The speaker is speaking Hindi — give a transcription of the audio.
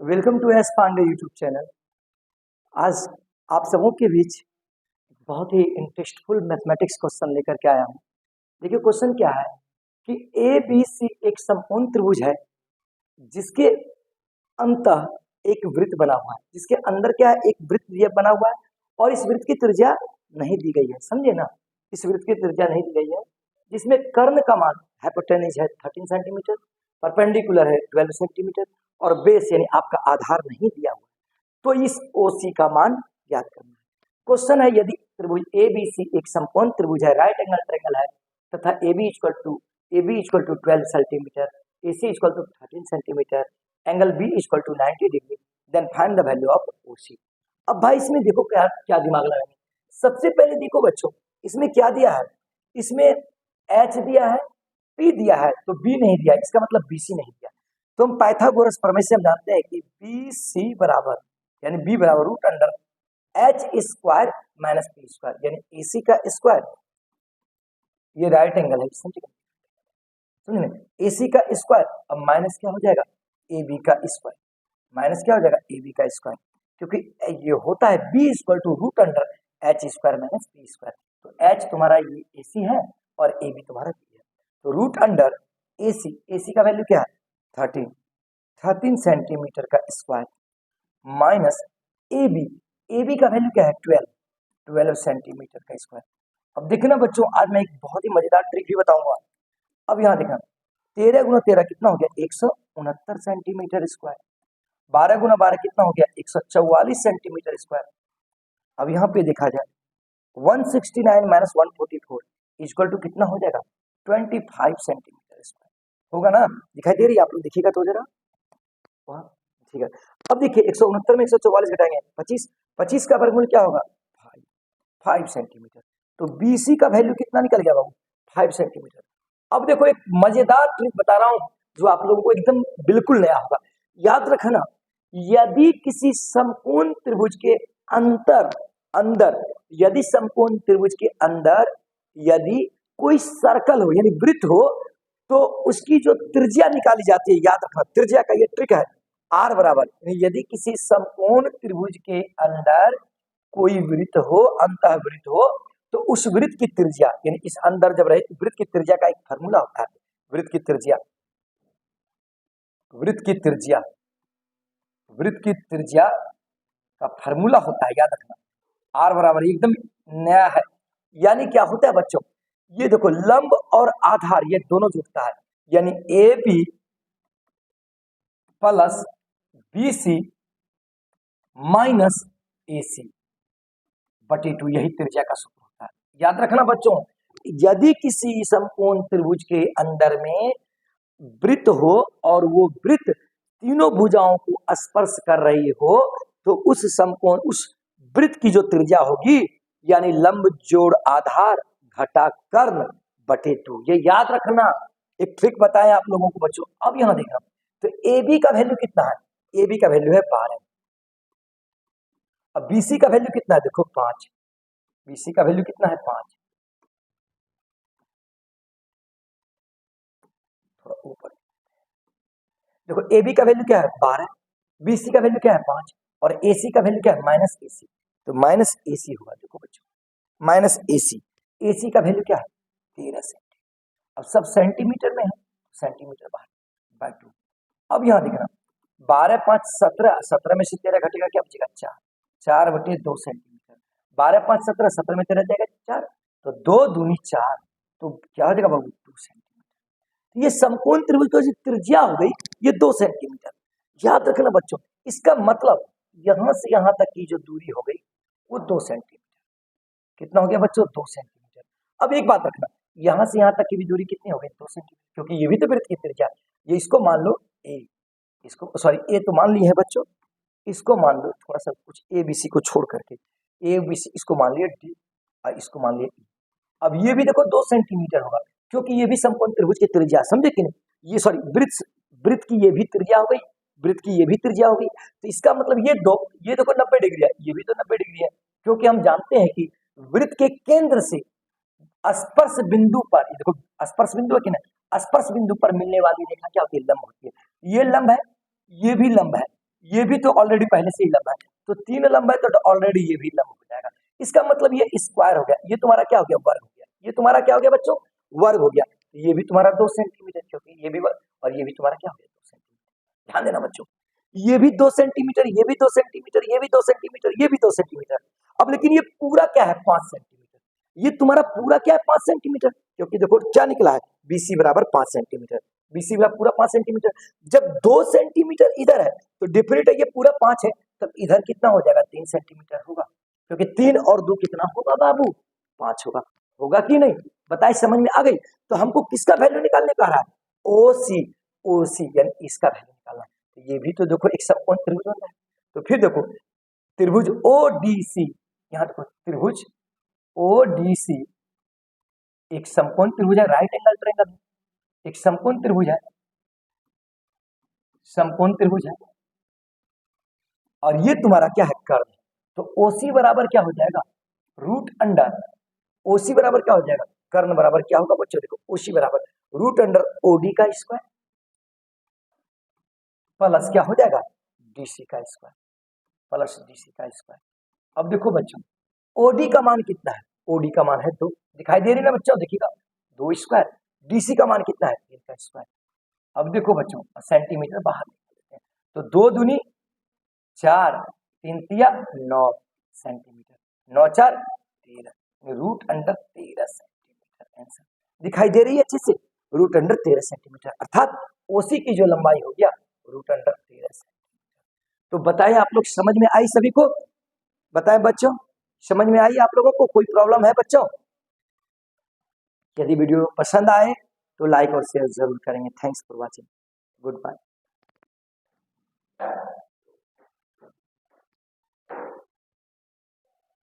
Welcome to S Pandey YouTube channel. आज आप सबों के बीच बहुत ही इंटरेस्टफुल मैथमेटिक्स क्वेश्चन लेकर के आया हूँ। देखिए क्वेश्चन क्या है कि ए बी सी एक समकोण त्रिभुज है जिसके अंतः एक वृत्त बना हुआ है, जिसके अंदर क्या है, एक वृत्त बना हुआ है और इस वृत्त की त्रिज्या नहीं दी गई है। समझे ना, इस वृत्त की त्रिज्या नहीं दी गई है, जिसमें कर्ण का मान हाइपोटेन्यूज है 13 सेंटीमीटर, परपेंडिकुलर है 12 सेंटीमीटर और बेस यानी आपका आधार नहीं दिया हुआ। तो इस OC का मान ज्ञात करना है। क्वेश्चन है यदि त्रिभुज ABC एक समकोण त्रिभुज है, राइट एंगल ट्रायंगल है तथा AB equal to 12 centimetre, AC equal to 13 centimetre, angle B equal to 90 degree, then find the value of OC। अब भाई इसमें देखो क्या क्या दिमाग लगाएंगे। सबसे पहले देखो बच्चों, इसमें क्या दिया है, इसमें H दिया है, P दिया है तो B नहीं दिया, इसका मतलब BC नहीं दिया। तो हम पाइथागोरस प्रमेय से हम जानते हैं कि BC बराबर यानी B बराबर root under H square minus P square, यानी AC का स्क्वायर, ये राइट एंगल है, समझे, AC का स्क्वायर अब माइनस क्या हो जाएगा, AB का स्क्वायर, माइनस क्या हो जाएगा, AB का स्क्वायर, क्योंकि ये होता है B equal to root under H square minus P square. तो H तुम्हारा ये AC है और AB तुम्हारा P है, तो रूट अंडर AC का वैल्यू क्या है 13 सेंटीमीटर का स्क्वायर माइनस AB का वैल्यू क्या है 12 सेंटीमीटर का स्क्वायर। अब देखना बच्चों, आज मैं एक बहुत ही मजेदार ट्रिक भी बताऊंगा। अब यहाँ देखना 13 गुना 13 कितना हो गया 169 सेंटीमीटर स्क्वायर, 12 गुना 12 कितना हो गया 144 सेंटीमीटर स्क्वायर। अब यहाँ पे देखा जाए 169 माइनस 144 इक्वल टू कितना हो जाएगा 25 सेंटीमीटर स्क्वायर होगा ना, दिखाई दे रही है, आप लोग देखिएगा तो जरा वहाँ, ठीक है। अब देखिए 169 में 144 घटाएंगे 25 का वर्गमूल क्या होगा 5 सेंटीमीटर, तो BC का वैल्यू कितना निकल गया बाबू 5 सेंटीमीटर। अब देखो एक मजेदार ट्रिक बता रहा हूं जो आप लोगों को एकदम बिल्कुल नया होगा। याद रखना, यदि किसी समकोण त्रिभुज के अंदर यदि समकोण त्रिभुज के अंदर यदि कोई सर्कल हो यानी वृत्त हो तो उसकी जो त्रिज्या निकाली जाती है, याद रखना त्रिज्या का ये ट्रिक है, R बराबर, यदि किसी समकोण त्रिभुज के अंदर कोई वृत्त हो, अंतः वृत्त हो, तो उस वृत्त की त्रिज्या यानी इस अंदर जब रहे वृत्त की त्रिज्या का एक फार्मूला होता है, वृत्त की त्रिज्या का फार्मूला होता है, याद रखना R बराबर, एकदम नया है। यानी क्या होता है बच्चों, ये देखो लंब और आधार ये दोनों जुड़ता है, यानी AB plus BC minus AC बटे 2, यही त्रिज्या का सूत्र होता है। याद रखना बच्चों, यदि किसी समकोण त्रिभुज के अंदर में वृत्त हो और वो वृत्त तीनों भुजाओं को स्पर्श कर रही हो तो उस समकोण उस वृत्त की जो त्रिज्या होगी यानी लंब जोड़ आधार घटा कर्ण बटे 2, ये याद रखना। एक ट्रिक बताया आप लोगों को बच्चों। अब यहां देखना, तो AB का वैल्यू कितना है, AB का वैल्यू है 12, अब BC का वैल्यू कितना है देखो 5, BC का वैल्यू कितना है 5, थोड़ा ऊपर देखो AB का वैल्यू क्या है 12, BC का वैल्यू क्या है 5 और AC का वैल्यू क्या है माइनस AC, तो माइनस AC होगा, देखो बच्चों माइनस AC का वैल्यू क्या है 13 सेंटीमीटर। अब सब सेंटीमीटर में है, सेंटीमीटर बाय 2। अब यहाँ देखना 12 5 17, 17 में से 13 घटेगा क्या बचेगा 4 बटे 2 सेंटीमीटर, 12 5 17, 17 में 13 जाएगा 4, तो 2 दूनी 4, तो क्या हो जाएगा बाबू 2 सेंटीमीटर। ये समकोण त्रिभुज की त्रिज्या हो गई ये 2 सेंटीमीटर। याद रखना बच्चों, इसका मतलब यहां से यहां तक की जो दूरी हो गई वो 2 सेंटीमीटर, कितना हो गया बच्चों 2 सेंटीमीटर। अब एक बात रखना, यहां से यहां तक की भी दूरी कितनी हो गई 2 सेंटीमीटर, क्योंकि ये भी तो वृत्त की त्रिज्या, ये इसको मान लो A, इसको सॉरी A तो मान ली है बच्चों, इसको मान लो थोड़ा सा कुछ ABC को छोड़ करके ABC, इसको मान लिया D और इसको मान लिया E। अब ये भी देखो 2 सेंटीमीटर होगा क्योंकि ये भी समकोण त्रिभुज की त्रिज्या, समझे कि नहीं, ये सॉरी वृत्त की ये भी त्रिज्या हो गई, वृत्त की ये भी त्रिज्या हो गई, तो इसका मतलब ये देखो 90 डिग्री है, ये भी तो 90 डिग्री है, क्योंकि हम जानते हैं कि वृत्त के केंद्र से स्पर्श बिंदु पर, देखो स्पर्श बिंदु है कि नहीं, स्पर्श बिंदु पर मिलने वाली रेखा क्या होती है लंब होती है, ये लंब है ये भी लंब है, ये भी तो ऑलरेडी पहले से ही लंबा है, तो 3 लंबा है तो ऑलरेडी ये भी लंबा हो जाएगा। इसका मतलब ये स्क्वायर हो गया, ये तुम्हारा क्या हो गया, वर्ग हो गया। ये तुम्हारा क्या हो गया बच्चों, वर्ग हो गया। ये भी तुम्हारा 2 सेंटीमीटर, क्योंकि ये भी वर्ग, और ये भी तुम्हारा क्या हो गया, 2 सेंटीमीटर। ध्यान देना बच्चों, ये भी 2 सेंटीमीटर, ये भी 2 सेंटीमीटर, ये भी 2 सेंटीमीटर, ये भी 2 सेंटीमीटर। अब लेकिन ये पूरा क्या है, 5 सेंटीमीटर। ये तुम्हारा पूरा क्या है, 5 सेंटीमीटर, क्योंकि देखो क्या निकला है, BC बराबर 5 सेंटीमीटर। BC बराबर पूरा 5 सेंटीमीटर। जब 2 सेंटीमीटर इधर है तो डिफरेंट है, ये पूरा 5 है, तब इधर कितना हो जाएगा, 3 सेंटीमीटर होगा, क्योंकि 3 और 2 कितना होगा बाबू, 5 होगा। होगा कि नहीं, बताइए, समझ में आ गई। तो हमको किसका वैल्यू निकालने का रहा है, OC, OC यानी इसका वैल्यू निकालना है। तो ये भी तो देखो एक समकोण त्रिभुज होता है। तो फिर देखो त्रिभुज ODC, यहाँ देखो त्रिभुज ODC एक समकोण त्रिभुज है, राइट एंगल ट्रायंगल, एक समकोण त्रिभुज है, समकोण त्रिभुज है, और ये तुम्हारा क्या है, कर्ण। तो OC बराबर क्या हो जाएगा, रूट अंडर, OC बराबर क्या हो जाएगा, कर्ण बराबर क्या होगा बच्चों, देखो OC बराबर रूट अंडर OD का स्क्वायर प्लस क्या हो जाएगा, DC का स्क्वायर, प्लस DC का स्क्वायर। अब देखो बच्चों, OD का मान कितना है, OD का मान है 2, दिखाई दे रही ना बच्चों, देखिएगा 2 स्क्वायर। DC का मान कितना है, 3 का स्क्वायर। अब देखो बच्चों, सेंटीमीटर बाहर निकाल देते हैं, तो 2 दूनी 4, 3 तिया 9 centimetre, 9 4 13, root under 13 centimetre. Answer दिखाई दे रही है अच्छे से, रूट अंडर 13 सेंटीमीटर, अर्थात OC की जो लंबाई हो गया रूट अंडर 13 सेंटीमीटर। तो बताएं आप लोग, समझ में आई सभी को, बताएं बच्चों, समझ में आई आप लोगों को, कोई प्रॉब्लम है बच्चों। यदि वीडियो पसंद आए तो लाइक और शेयर जरूर करेंगे। Thanks for watching, good bye.